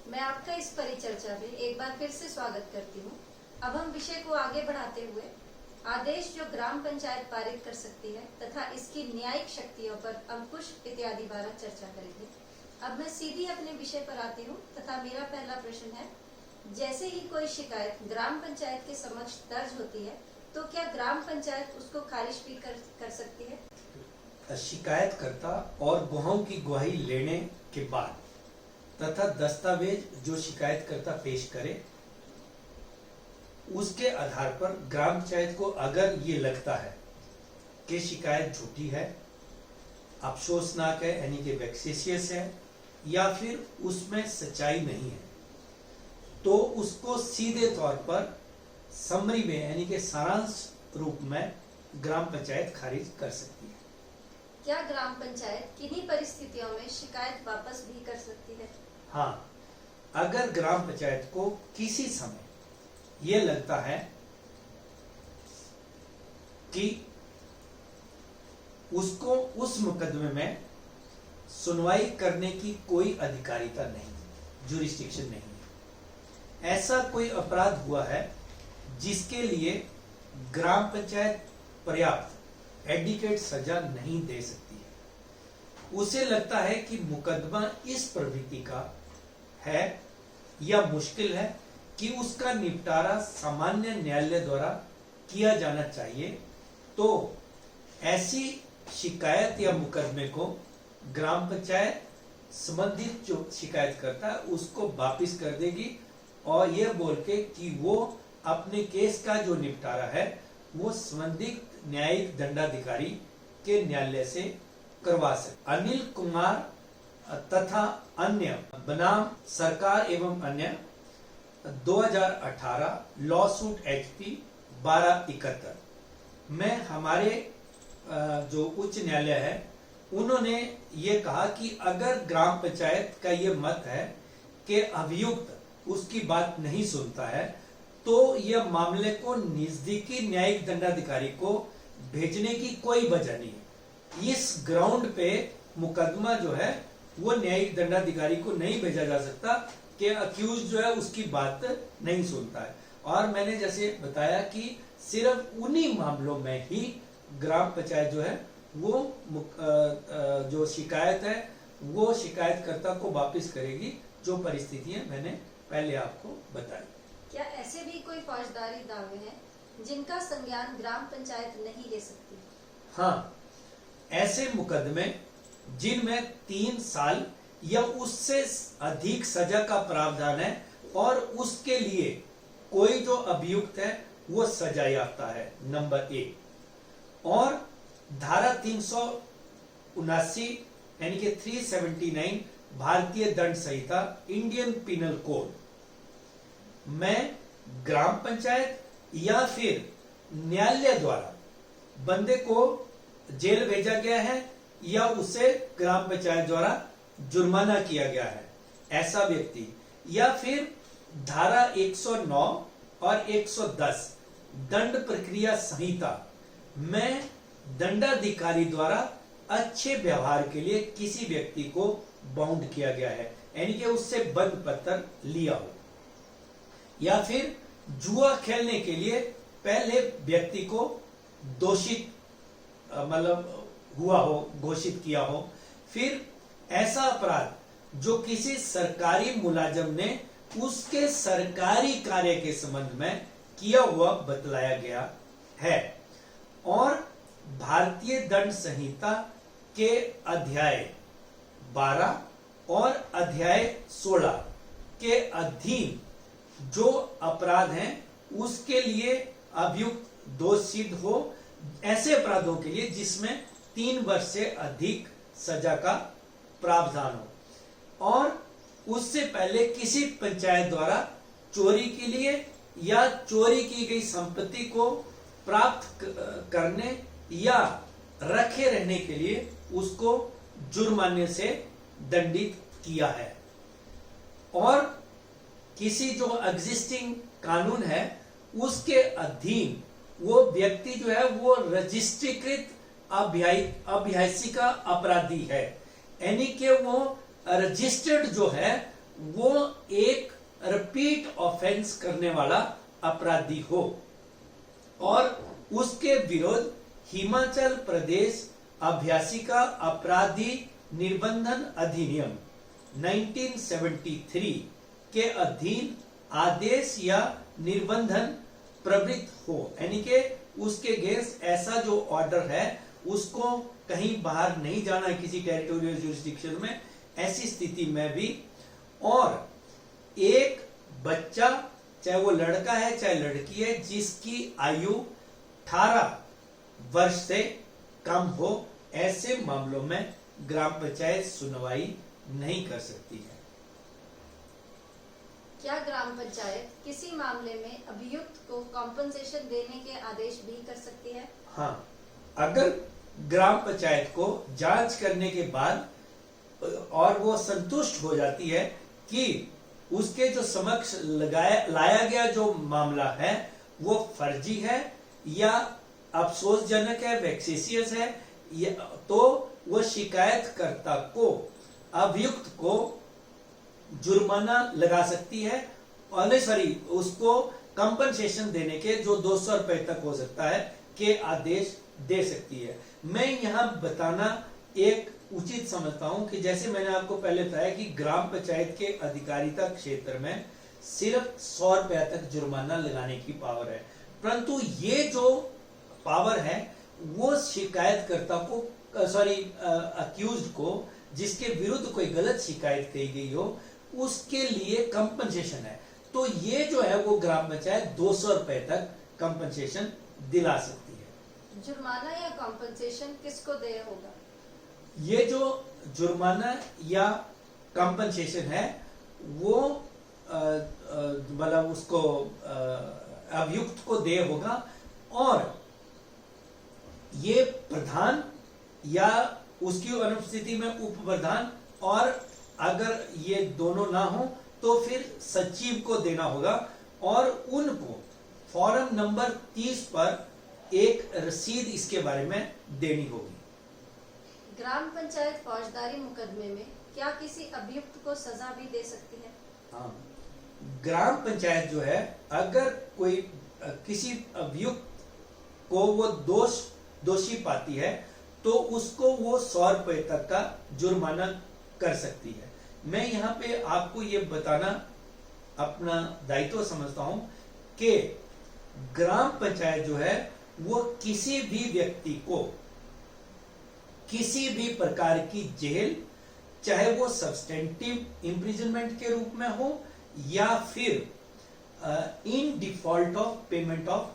मैं आपका इस परिचर्चा में एक बार फिर से स्वागत करती हूँ। अब हम विषय को आगे बढ़ाते हुए आदेश जो ग्राम पंचायत पारित कर सकती है तथा इसकी न्यायिक शक्तियों पर अंकुश इत्यादि बारे चर्चा करेंगे। अब मैं सीधी अपने विषय पर आती हूँ तथा मेरा पहला प्रश्न है, जैसे ही कोई शिकायत ग्राम पंचायत के समक्ष दर्ज होती है तो क्या ग्राम पंचायत उसको खारिज भी कर सकती है? शिकायतकर्ता और गवाहों की गवाही लेने के बाद तथा दस्तावेज जो शिकायतकर्ता पेश करे उसके आधार पर ग्राम पंचायत को अगर ये लगता है कि शिकायत झूठी है, अफसोसनाक है यानी कि वेक्सेशियस है या फिर उसमें सच्चाई नहीं है, तो उसको सीधे तौर पर समरी में यानी कि सारांश रूप में ग्राम पंचायत खारिज कर सकती है। क्या ग्राम पंचायत किन्हीं परिस्थितियों में शिकायत वापस भी कर सकती है? हाँ, अगर ग्राम पंचायत को किसी समय यह लगता है कि उसको उस मुकदमे में सुनवाई करने की कोई अधिकारिता नहीं, जुरिस्डिक्शन नहीं है, ऐसा कोई अपराध हुआ है जिसके लिए ग्राम पंचायत पर्याप्त एडिक्वेट सजा नहीं दे सकती है, उसे लगता है कि मुकदमा इस प्रवृत्ति का है या मुश्किल है कि उसका निपटारा सामान्य न्यायालय द्वारा किया जाना चाहिए, तो ऐसी शिकायत या मुकदमे को ग्राम पंचायत संबंधित जो शिकायत करता है उसको वापिस कर देगी और यह बोल के कि वो अपने केस का जो निपटारा है वो संबंधित न्यायिक दंडाधिकारी के न्यायालय से करवा सकते। अनिल कुमार तथा अन्य बनाम सरकार एवं अन्य 2018 लॉ सूट HP 1271 में हमारे जो उच्च न्यायालय है उन्होंने ये कहा कि अगर ग्राम पंचायत का ये मत है कि अभियुक्त उसकी बात नहीं सुनता है तो यह मामले को नजदीकी न्यायिक दंडाधिकारी को भेजने की कोई वजह नहीं है। इस ग्राउंड पे मुकदमा जो है वो न्यायिक दंडाधिकारी को नहीं भेजा जा सकता कि अक्यूज जो है उसकी बात नहीं सुनता है। और मैंने जैसे बताया कि सिर्फ उन्हीं मामलों में ही ग्राम पंचायत जो है वो जो शिकायत है वो शिकायतकर्ता को वापस करेगी, जो परिस्थितियां मैंने पहले आपको बताई। क्या ऐसे भी कोई फौजदारी दावे हैं जिनका संज्ञान ग्राम पंचायत नहीं ले सकती? हाँ, ऐसे मुकदमे जिनमें 3 साल या उससे अधिक सजा का प्रावधान है और उसके लिए कोई जो अभियुक्त है वो सजा याफ्ता है, नंबर 1, और धारा 379 यानी कि 379 भारतीय दंड संहिता इंडियन पिनल कोड में ग्राम पंचायत या फिर न्यायालय द्वारा बंदे को जेल भेजा गया है या उसे ग्राम पंचायत द्वारा जुर्माना किया गया है, ऐसा व्यक्ति, या फिर धारा 109 और 110 दंड प्रक्रिया संहिता में दंडाधिकारी द्वारा अच्छे व्यवहार के लिए किसी व्यक्ति को बाउंड किया गया है यानी कि उससे बंद पत्र लिया हो, या फिर जुआ खेलने के लिए पहले व्यक्ति को दोषित मतलब हुआ हो, घोषित किया हो, फिर ऐसा अपराध जो किसी सरकारी मुलाजम ने उसके सरकारी कार्य के संबंध में किया हुआ बतलाया गया है, और भारतीय दंड संहिता के अध्याय 12 और अध्याय 16 के अधीन जो अपराध हैं उसके लिए अभियुक्त दोष सिद्ध हो, ऐसे अपराधों के लिए जिसमें 3 वर्ष से अधिक सजा का प्रावधान हो, और उससे पहले किसी पंचायत द्वारा चोरी के लिए या चोरी की गई संपत्ति को प्राप्त करने या रखे रहने के लिए उसको जुर्माने से दंडित किया है, और किसी जो एग्जिस्टिंग कानून है उसके अधीन वो व्यक्ति जो है वो रजिस्ट्रीकृत अभिहाषिका अपराधी है, यानी कि वो रजिस्टर्ड जो है वो एक रिपीट ऑफेंस करने वाला अपराधी हो और उसके विरुद्ध हिमाचल प्रदेश अभ्यासिका अपराधी निर्बंधन अधिनियम 1973 के अधीन आदेश या निर्बंधन प्रवृत्त हो, यानी कि उसके अगेंस्ट ऐसा जो ऑर्डर है उसको कहीं बाहर नहीं जाना किसी टेरिटोरियल जुरिस्डिक्शन में, ऐसी स्थिति में भी, और एक बच्चा चाहे वो लड़का है चाहे लड़की है जिसकी आयु 18 वर्ष से कम हो, ऐसे मामलों में ग्राम पंचायत सुनवाई नहीं कर सकती है। क्या ग्राम पंचायत किसी मामले में अभियुक्त को कॉम्पनसेशन देने के आदेश भी कर सकती है? हाँ, अगर ग्राम पंचायत को जांच करने के बाद और वो संतुष्ट हो जाती है कि उसके जो समक्ष लाया गया जो मामला है वो फर्जी है या अफसोसजनक है, वेक्सेसियस है, तो वो शिकायतकर्ता को, अभियुक्त को जुर्माना लगा सकती है, और उसको कंपनसेशन देने के जो 200 रुपए तक हो सकता है के आदेश दे सकती है। मैं यहां बताना एक उचित समझता हूं कि जैसे मैंने आपको पहले बताया कि ग्राम पंचायत के अधिकारिता क्षेत्र में सिर्फ 100 रुपया तक जुर्माना लगाने की पावर है, परंतु ये जो पावर है वो शिकायतकर्ता को, अक्यूज्ड को, जिसके विरुद्ध कोई गलत शिकायत कही गई हो, उसके लिए कंपनसेशन है। तो ये जो है वो ग्राम पंचायत 200 रुपए तक कंपनसेशन दिला सकती है। जुर्माना या कंपनसेशन किसको देय होगा? ये जो जुर्माना या कंपनसेशन है वो मतलब उसको अभियुक्त को देय होगा, और ये प्रधान या उसकी अनुपस्थिति में उप प्रधान, और अगर ये दोनों ना हो तो फिर सचिव को देना होगा, और उनको फॉर्म नंबर 30 पर एक रसीद इसके बारे में देनी होगी। ग्राम पंचायत फौजदारी मुकदमे में क्या किसी अभियुक्त को सजा भी दे सकती है? हाँ, ग्राम पंचायत जो है अगर कोई किसी अभियुक्त को वो दोषी पाती है तो उसको वो 100 रुपए तक का जुर्माना कर सकती है। मैं यहाँ पे आपको ये बताना अपना दायित्व समझता हूं कि ग्राम पंचायत जो है वो किसी भी व्यक्ति को किसी भी प्रकार की जेल, चाहे वो सब्सटेंटिव इम्प्रिजनमेंट के रूप में हो या फिर in default of payment of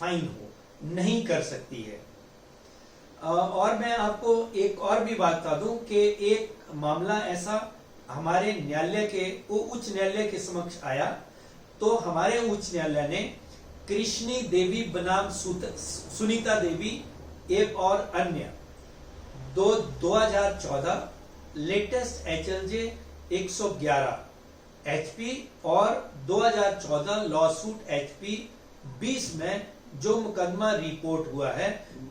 fine हो, नहीं कर सकती है। और मैं आपको एक और भी बात बता दूं कि एक मामला ऐसा हमारे न्यायालय के उच्च न्यायालय के समक्ष आया, तो हमारे उच्च न्यायालय ने कृष्णी देवी बनाम सुनीता देवी एक और अन्य 2014 लेटेस्ट HLJ 111 HP और 2014 लॉसूट HP 20 में जो मुकदमा रिपोर्ट हुआ है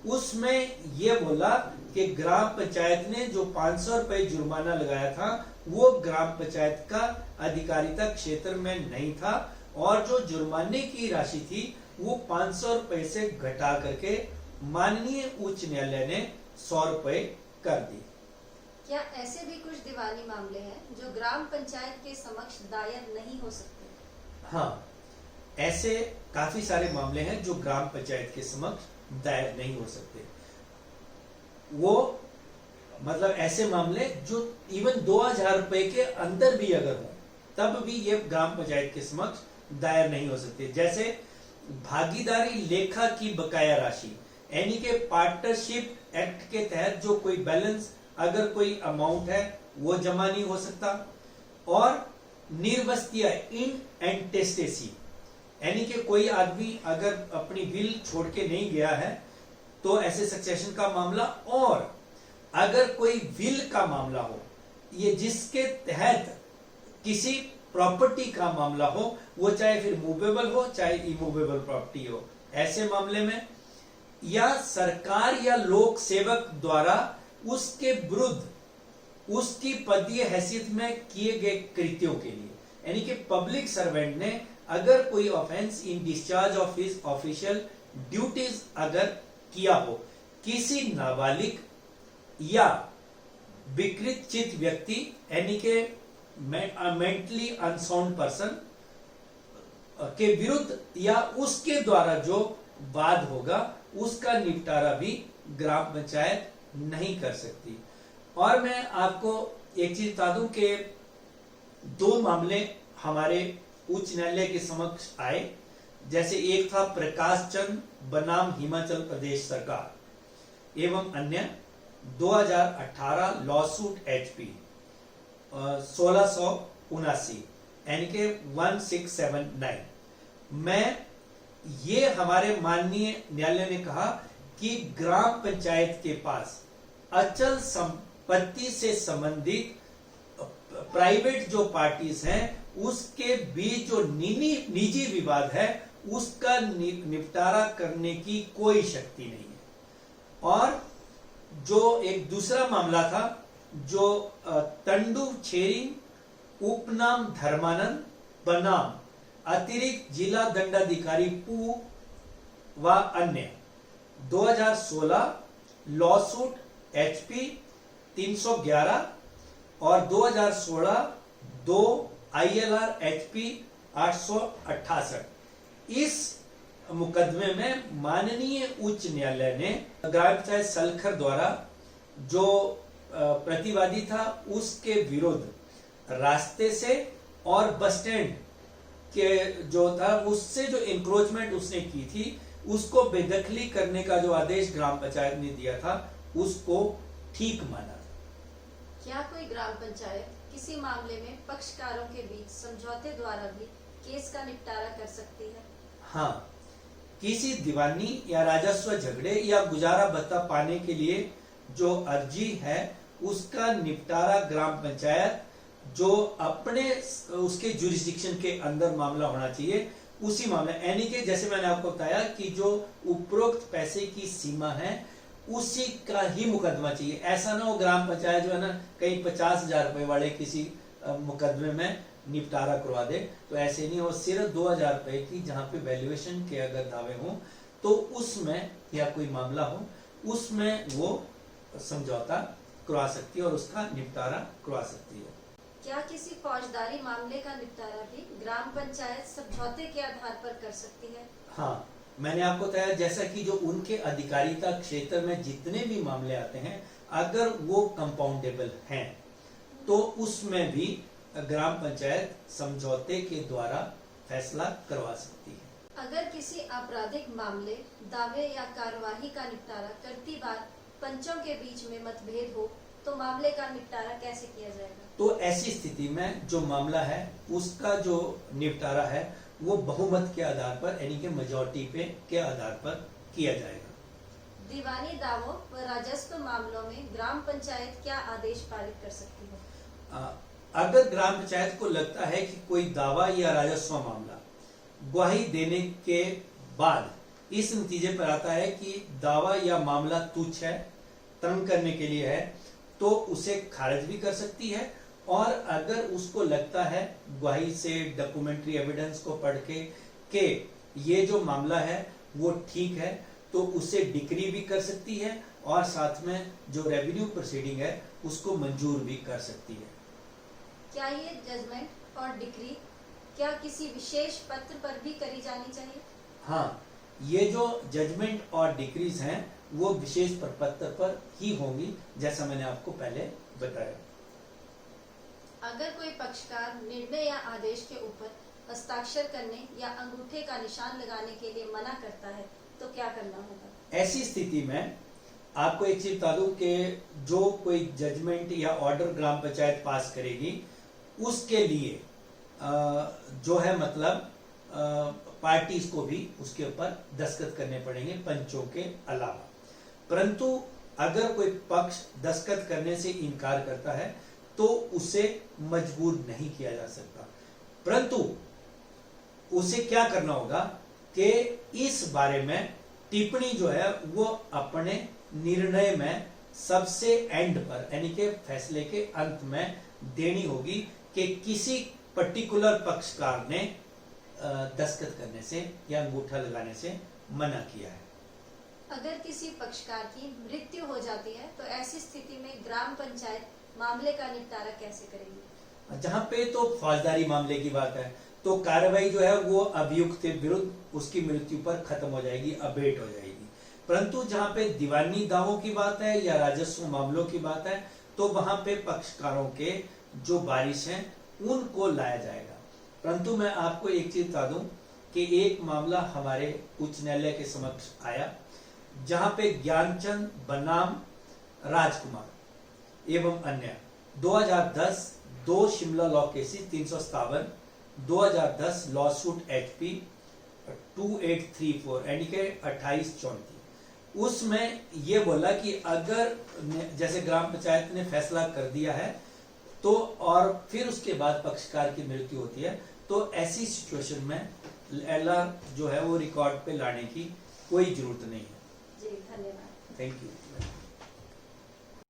उसमें यह बोला कि ग्राम पंचायत ने जो 500 रुपए जुर्माना लगाया था वो ग्राम पंचायत का अधिकारिता क्षेत्र में नहीं था, और जो जुर्माने की राशि थी वो 500 रुपए से घटा करके माननीय उच्च न्यायालय ने 100 रुपए कर दी। क्या ऐसे भी कुछ दीवानी मामले हैं जो ग्राम पंचायत के समक्ष दायर नहीं हो सकते? हाँ, ऐसे काफी सारे मामले हैं जो ग्राम पंचायत के समक्ष दायर नहीं हो सकते। वो मतलब ऐसे मामले जो इवन 2000 रुपए के अंदर भी अगर हो तब भी ये ग्राम पंचायत के समक्ष दायर नहीं हो सकते। जैसे भागीदारी लेखा की बकाया राशि, यानी कि पार्टनरशिप एक्ट के तहत जो कोई बैलेंस अगर कोई अमाउंट है वो जमा नहीं हो सकता, और निर्वस्तिया इन एंटेस्टेसी, यानी कि कोई आदमी अगर अपनी विल छोड़ के नहीं गया है तो ऐसे सक्सेशन का मामला, और अगर कोई विल का मामला हो, ये जिसके तहत किसी प्रॉपर्टी का मामला हो, वो चाहे फिर मूवेबल हो चाहे इमूवेबल प्रॉपर्टी हो, ऐसे मामले में, या सरकार या लोक सेवक द्वारा उसके विरुद्ध उसकी पदीय हैसियत में किए गए कृत्यों के लिए, यानी कि पब्लिक सर्वेंट ने अगर कोई offence in discharge of his official duties अगर किया हो, किसी नाबालिग या विकृत चित्त व्यक्ति यानी कि मेंटली अनसाउंड पर्सन के विरुद्ध या उसके द्वारा जो वाद होगा उसका निपटारा भी ग्राम पंचायत नहीं कर सकती। और मैं आपको एक चीज बता दूं कि 2 मामले हमारे उच्च न्यायालय के समक्ष आए। जैसे एक था प्रकाश चंद बनाम हिमाचल प्रदेश सरकार एवं अन्य 2018 लॉसूट HP 1679 यानी कि 1679 में ये हमारे माननीय न्यायालय ने कहा कि ग्राम पंचायत के पास अचल संपत्ति से संबंधित प्राइवेट जो पार्टीज हैं उसके बीच जो निजी विवाद है उसका निपटारा करने की कोई शक्ति नहीं है। और जो एक दूसरा मामला था जो तंडु छेरिंग उपनाम धर्मानंद बनाम अतिरिक्त जिला दंडाधिकारी पू व अन्य 2016 लॉसूट HP 311 और 2016 2 ILR HP 868। इस मुकदमे में माननीय उच्च न्यायालय ने ग्राम पंचायत सलखर द्वारा जो प्रतिवादी था उसके विरुद्ध रास्ते से और बस स्टैंड के जो था उससे जो इंक्रोचमेंट उसने की थी उसको बेदखली करने का जो आदेश ग्राम पंचायत ने दिया था उसको ठीक माना। क्या कोई ग्राम पंचायत किसी मामले में पक्षकारों के बीच समझौते द्वारा भी केस का निपटारा कर सकती है? हाँ, किसी दीवानी या राजस्व झगड़े या गुजारा भत्ता पाने के लिए जो अर्जी है उसका निपटारा ग्राम पंचायत जो अपने उसके जुरिस्डिक्शन के अंदर मामला होना चाहिए उसी मामले, यानी कि जैसे मैंने आपको बताया कि जो उपरोक्त पैसे की सीमा है उसी का ही मुकदमा चाहिए। ऐसा ना हो ग्राम पंचायत जो है ना कहीं 50,000 रुपए वाले किसी मुकदमे में निपटारा करवा दे, तो ऐसे नहीं हो। सिर्फ 2,000 रुपए की जहां पे वैल्यूएशन के अगर दावे हों तो उसमें या कोई मामला हो उसमें वो समझौता करवा सकती है और उसका निपटारा करवा सकती है। क्या किसी फौजदारी मामले का निपटारा भी ग्राम पंचायत समझौते के आधार पर कर सकती है? हाँ, मैंने आपको बताया जैसा कि जो उनके अधिकारिता क्षेत्र में जितने भी मामले आते हैं अगर वो कंपाउंडेबल हैं तो उसमें भी ग्राम पंचायत समझौते के द्वारा फैसला करवा सकती है। अगर किसी आपराधिक मामले, दावे या कार्यवाही का निपटारा करती बार पंचों के बीच में मतभेद हो तो मामले का निपटारा कैसे किया जाएगा? तो ऐसी स्थिति में जो मामला है उसका जो निपटारा है वो बहुमत के आधार पर यानी कि मेजॉरिटी पे के आधार पर किया जाएगा। दीवानी दावों व राजस्व मामलों में ग्राम पंचायत क्या आदेश पारित कर सकती है? अगर ग्राम पंचायत को लगता है कि कोई दावा या राजस्व मामला गवाही देने के बाद इस नतीजे पर आता है कि दावा या मामला तुच्छ है, तंग करने के लिए है, तो उसे खारिज भी कर सकती है। और अगर उसको लगता है गवाही से डॉक्यूमेंट्री एविडेंस को पढ़ के ये जो मामला है वो ठीक है तो उसे डिक्री भी कर सकती है और साथ में जो रेवेन्यू प्रोसीडिंग है उसको मंजूर भी कर सकती है। क्या ये जजमेंट और डिक्री क्या किसी विशेष पत्र पर भी करी जानी चाहिए? हाँ, ये जो जजमेंट और डिक्रीज हैं वो विशेष प्रपत्र पर ही होंगी जैसा मैंने आपको पहले बताया। अगर कोई पक्षकार निर्णय या आदेश के ऊपर हस्ताक्षर करने या अंगूठे का निशान लगाने के लिए मना करता है तो क्या करना होगा? ऐसी स्थिति में आपको एक चीज बता दूं कि जो कोई जजमेंट या ऑर्डर ग्राम पंचायत पास करेगी उसके लिए जो है मतलब पार्टीज को भी उसके ऊपर दस्तखत करने पड़ेंगे पंचों के अलावा। परंतु अगर कोई पक्ष दस्तखत करने से इनकार करता है तो उसे मजबूर नहीं किया जा सकता, परंतु उसे क्या करना होगा कि इस बारे में टिप्पणी जो है वो अपने निर्णय में सबसे एंड पर यानी कि फैसले के अंत में देनी होगी कि किसी पर्टिकुलर पक्षकार ने दस्तखत करने से या अंगूठा लगाने से मना किया है। अगर किसी पक्षकार की मृत्यु हो जाती है तो ऐसी स्थिति में ग्राम पंचायत मामले का निपटारा कैसे करेगी? जहां पे तो फौजदारी मामले की बात है तो कार्रवाई जो है वो अभियुक्त के विरुद्ध उसकी मृत्यु पर खत्म हो जाएगी, अबेट हो जाएगी। परंतु जहां पे दीवानी दावों की बात है या राजस्व मामलों की बात है तो वहां पे पक्षकारों के जो वारिस हैं उनको लाया जाएगा। परंतु मैं आपको एक चीज बता दूं कि एक मामला हमारे उच्च न्यायालय के समक्ष आया जहां पे ज्ञानचंद बनाम राजकुमार एवं अन्य 2010 दो Shimla law cases 357 2010 law suit HP 2834 यानी कि 2834 उसमें ये बोला कि अगर जैसे ग्राम पंचायत ने फैसला कर दिया है तो और फिर उसके बाद पक्षकार की मृत्यु होती है तो ऐसी सिचुएशन में LR जो है वो रिकॉर्ड पे लाने की कोई जरूरत नहीं है। जी धन्यवाद। Thank you.